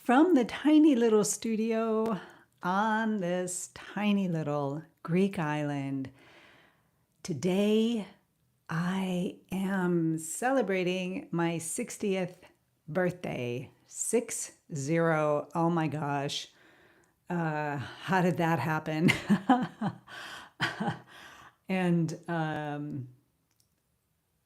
From the tiny little studio on this tiny little Greek island, today I am celebrating my 60th birthday. 60. Oh my gosh. How did that happen? and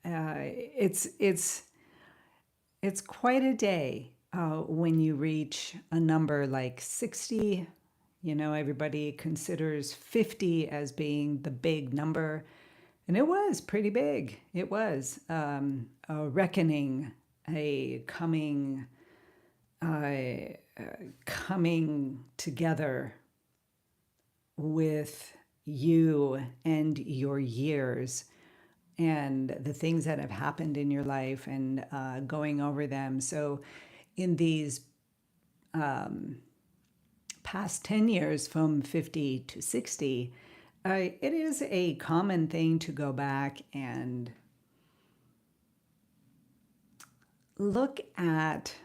it's quite a day when you reach a number like 60. You know, everybody considers 50 as being the big number. And it was pretty big. It was a reckoning, a coming together with you and your years and the things that have happened in your life and going over them. So in these past 10 years from 50 to 60, it is a common thing to go back and look at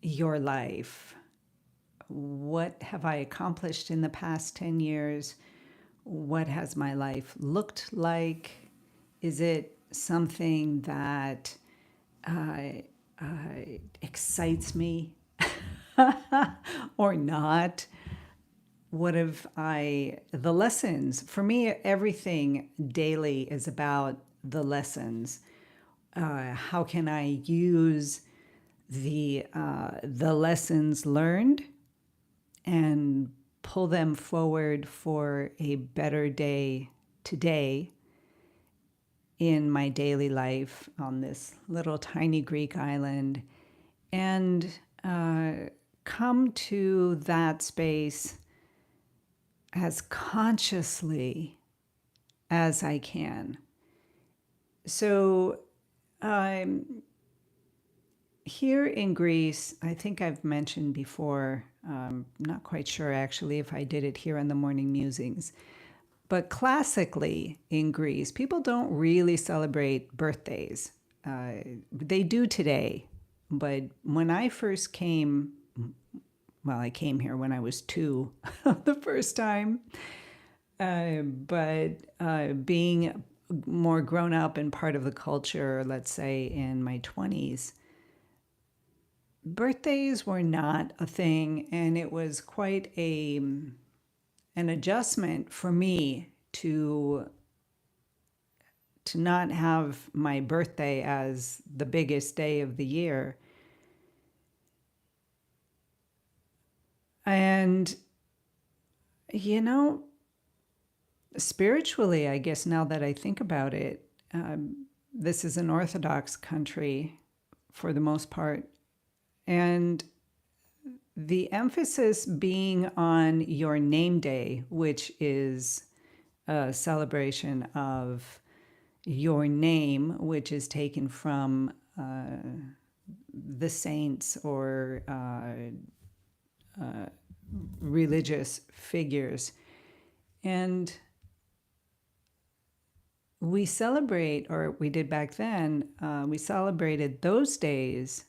your life. What have I accomplished in the past 10 years? What has my life looked like? Is it something that excites me or not? What have the lessons? For me, everything daily is about the lessons. How can I use the lessons learned and pull them forward for a better day today in my daily life on this little tiny Greek island, and come to that space as consciously as I can. So here in Greece, I think I've mentioned before, not quite sure actually if I did it here on the Morning Musings, but classically in Greece, people don't really celebrate birthdays. They do today, but when I first came, well, I came here when I was 2 the first time, but being more grown up and part of the culture, let's say in my 20s, birthdays were not a thing, and it was quite an adjustment for me to not have my birthday as the biggest day of the year. And, you know, spiritually, I guess now that I think about it, this is an Orthodox country for the most part. And the emphasis being on your name day, which is a celebration of your name, which is taken from the saints or religious figures. And we celebrate, or we did back then, we celebrated those days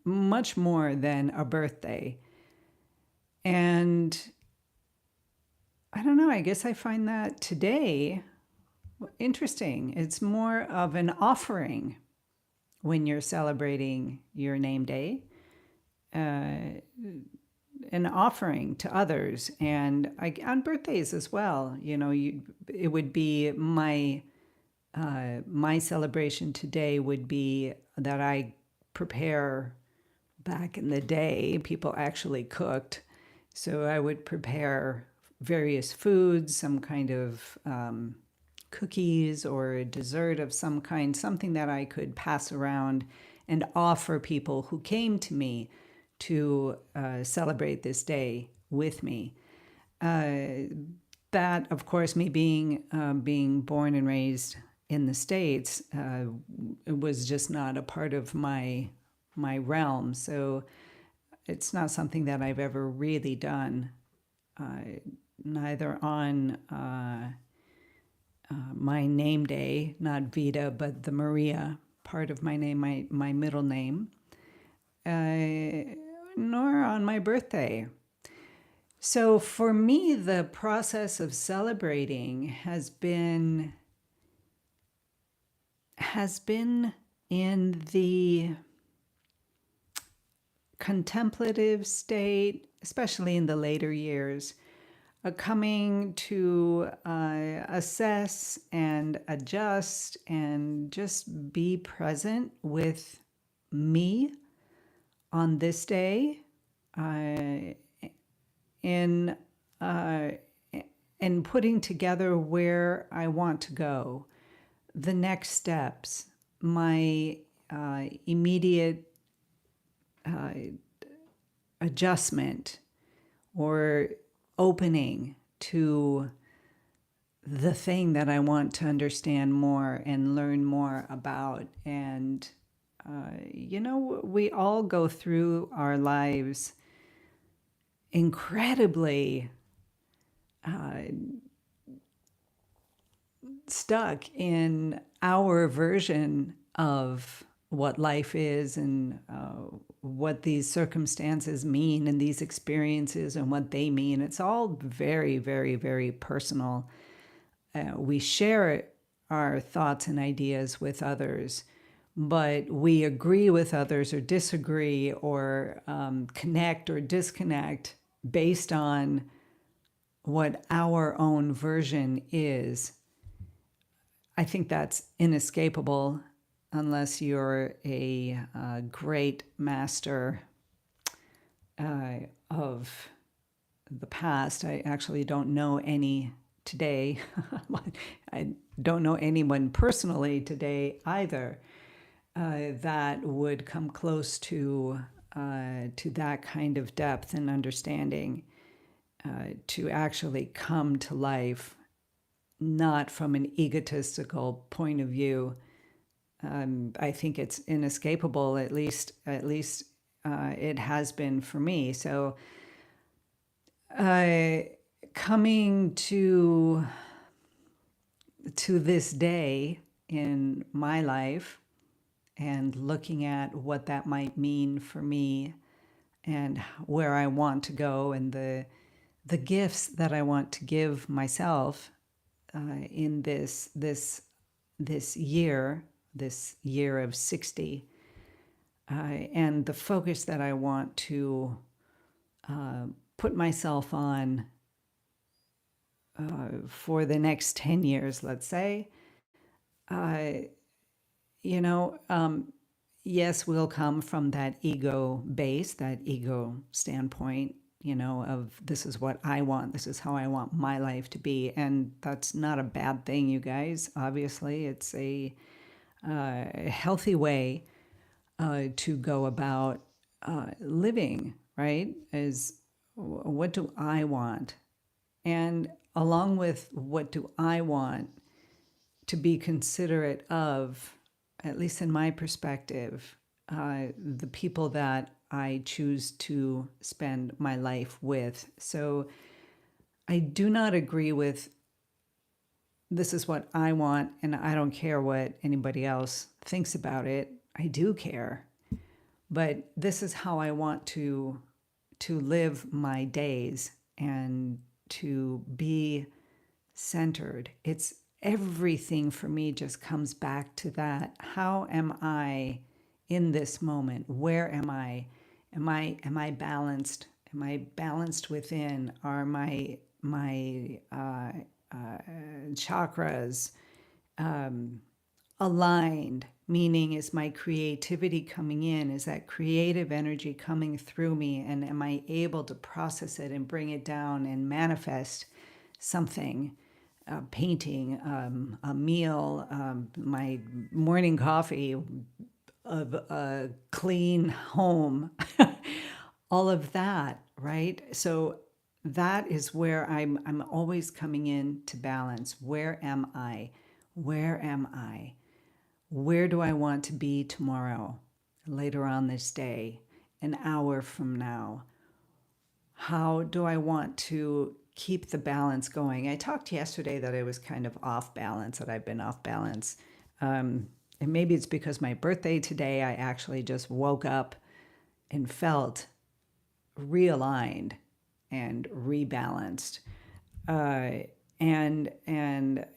much more than a birthday. And I don't know, I guess I find that today interesting. It's more of an offering when you're celebrating your name day, an offering to others. And on birthdays as well, you know, it would be my celebration today would be that I prepare. Back in the day, people actually cooked. So I would prepare various foods, some kind of cookies or a dessert of some kind, something that I could pass around and offer people who came to me to celebrate this day with me. That, of course, me being born and raised in the States, it was just not a part of my realm. So it's not something that I've ever really done, neither on my name day, not Vita, but the Maria. part of my name, my middle name, nor on my birthday. So for me, the process of celebrating has been in the contemplative state, especially in the later years, coming to assess and adjust and just be present with me on this day, in putting together where I want to go, the next steps, my immediate adjustment or opening to the thing that I want to understand more and learn more about. And, we all go through our lives incredibly stuck in our version of what life is and what these circumstances mean and these experiences and what they mean. It's all very, very, very personal. We share our thoughts and ideas with others, but we agree with others or disagree or connect or disconnect based on what our own version is. I think that's inescapable unless you're a great master of the past. I actually don't know any today. I don't know anyone personally today either that would come close to that kind of depth and understanding, to actually come to life not from an egotistical point of view. I think it's inescapable. At least it has been for me. So, coming to this day in my life and looking at what that might mean for me and where I want to go and the gifts that I want to give myself in this year of 60, and the focus that I want to put myself on for the next 10 years, let's say. Yes, we'll come from that ego base, that ego standpoint, of this is what I want, this is how I want my life to be. And that's not a bad thing, you guys. Obviously, it's a healthy way to go about living, right? Is what do I want? And along with what do I want, to be considerate of, at least in my perspective, the people that I choose to spend my life with. So I do not agree with this is what I want and I don't care what anybody else thinks about it. I do care. But this is how I want to live my days and to be centered. It's everything for me just comes back to that. How am I in this moment? Where am I? Am I balanced? Am I balanced within? Are my chakras aligned? Meaning, is my creativity coming in? Is that creative energy coming through me? And am I able to process it and bring it down and manifest something? A painting, a meal, my morning coffee, a clean home, all of that, right? So that is where I'm always coming in to balance. Where am I? Where am I? Where do I want to be tomorrow, later on this day, an hour from now? How do I want to keep the balance going? I talked yesterday that I was kind of off balance, that I've been off balance. and maybe it's because my birthday today, I actually just woke up and felt realigned and rebalanced. Uh, and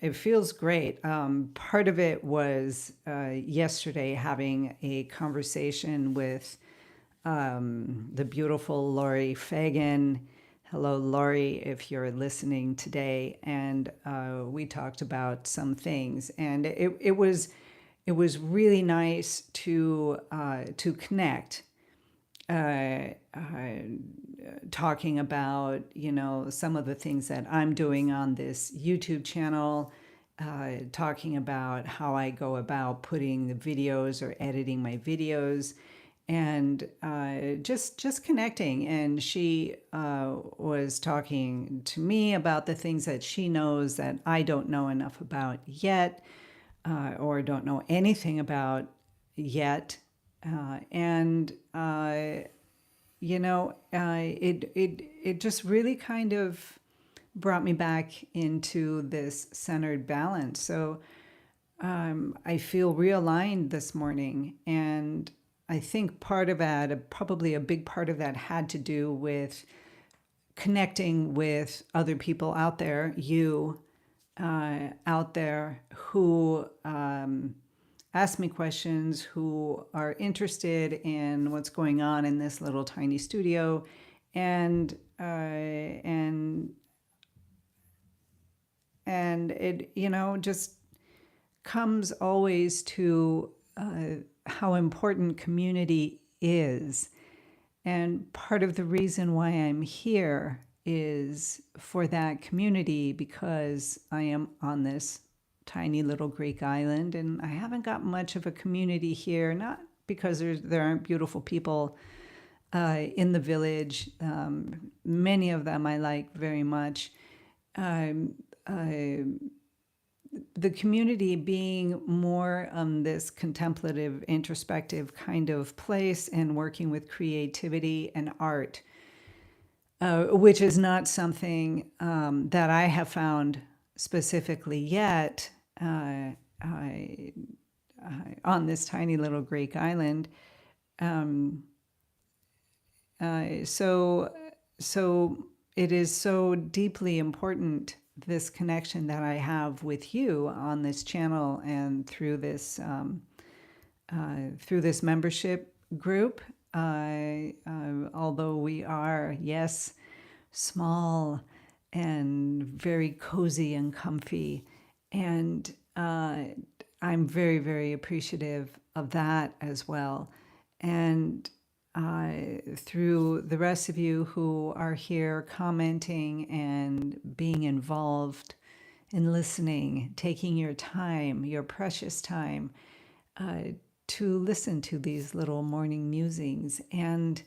it feels great. Part of it was yesterday having a conversation with the beautiful Lori Fagan. Hello, Lori, if you're listening today. And we talked about some things, and it was really nice to connect. Talking about, some of the things that I'm doing on this YouTube channel, talking about how I go about putting the videos or editing my videos, and just connecting. And she was talking to me about the things that she knows that I don't know enough about yet, or don't know anything about yet. And it just really kind of brought me back into this centered balance. So I feel realigned this morning, and I think part of that, probably a big part of that, had to do with connecting with other people out there, you out there, who ask me questions, who are interested in what's going on in this little tiny studio, and it just comes always to how important community is. And part of the reason why I'm here is for that community, because I am on this tiny little Greek island and I haven't got much of a community here, not because there aren't beautiful people in the village. Many of them I like very much. The community being more this contemplative, introspective kind of place, and working with creativity and art, which is not something that I have found specifically yet on this tiny little Greek island. So it is so deeply important, this connection that I have with you on this channel and through this membership group. Although we are, yes, small and very cozy and comfy, and I'm very, very appreciative of that as well. And through the rest of you who are here commenting and being involved in listening, taking your time, your precious time, to listen to these little morning musings. And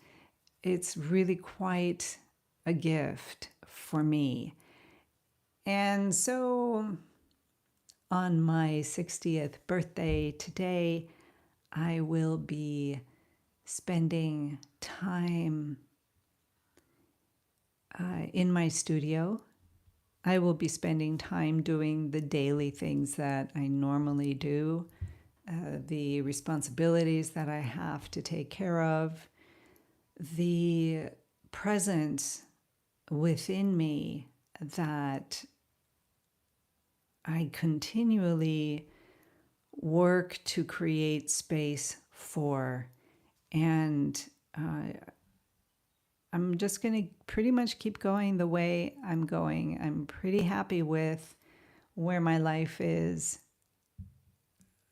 it's really quite a gift for me. And so on my 60th birthday today, I will be spending time in my studio. I will be spending time doing the daily things that I normally do, the responsibilities that I have to take care of, the presence within me that I continually work to create space for. And I'm just going to pretty much keep going the way I'm going. I'm pretty happy with where my life is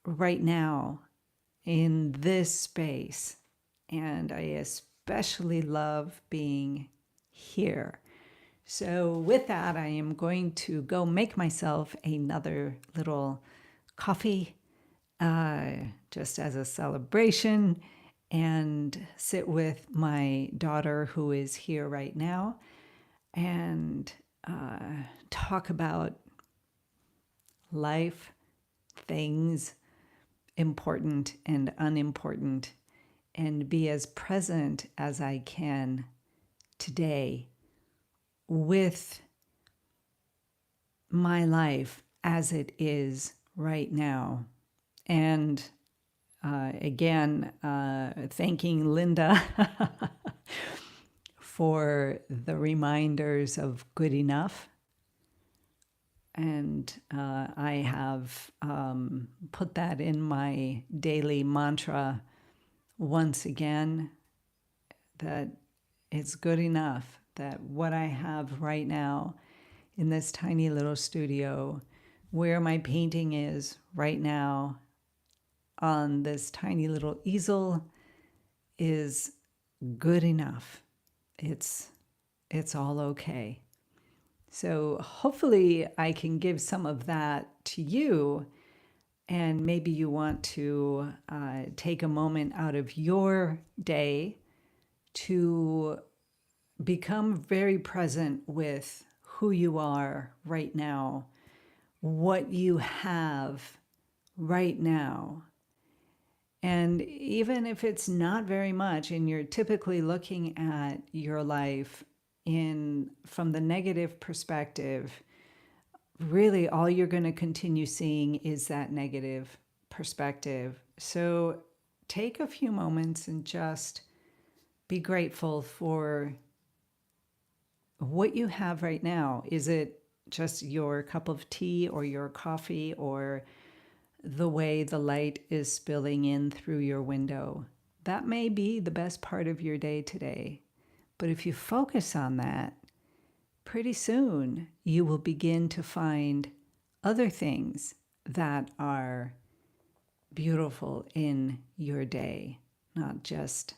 right now in this space. And I especially love being here. So with that, I am going to go make myself another little coffee, just as a celebration, and sit with my daughter, who is here right now, and talk about life, things, important and unimportant, and be as present as I can today with my life as it is right now. And again, thanking Linda for the reminders of good enough. And I have put that in my daily mantra once again, that it's good enough, that what I have right now in this tiny little studio, where my painting is right now on this tiny little easel, is good enough. It's all okay. So hopefully I can give some of that to you, and maybe you want to take a moment out of your day to become very present with who you are right now, what you have right now. And even if it's not very much, and you're typically looking at your life from the negative perspective, really all you're going to continue seeing is that negative perspective. So take a few moments and just be grateful for what you have right now. Is it just your cup of tea or your coffee, or the way the light is spilling in through your window? That may be the best part of your day today. But if you focus on that, pretty soon you will begin to find other things that are beautiful in your day, not just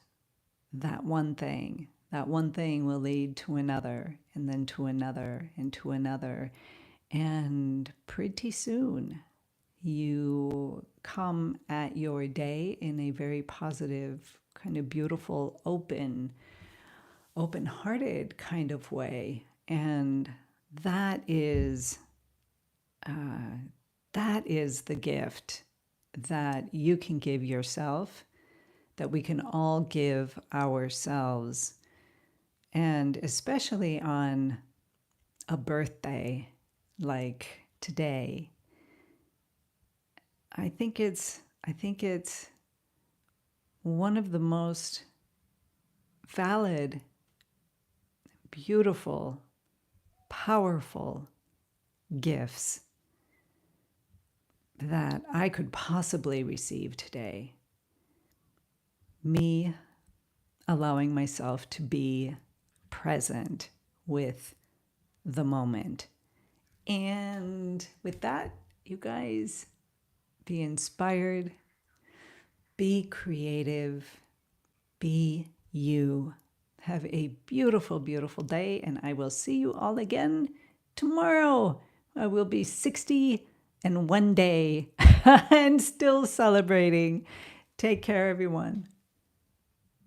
that one thing. That one thing will lead to another, and then to another, and to another. And pretty soon you come at your day in a very positive, kind of beautiful, open-hearted kind of way. And that is the gift that you can give yourself, that we can all give ourselves. And especially on a birthday like today, I think it's one of the most valid, beautiful, powerful gifts that I could possibly receive today. Me allowing myself to be present with the moment. And with that, you guys, be inspired, be creative, be you. Have a beautiful, beautiful day, and I will see you all again tomorrow. I will be 60 and 1 day and still celebrating. Take care, everyone.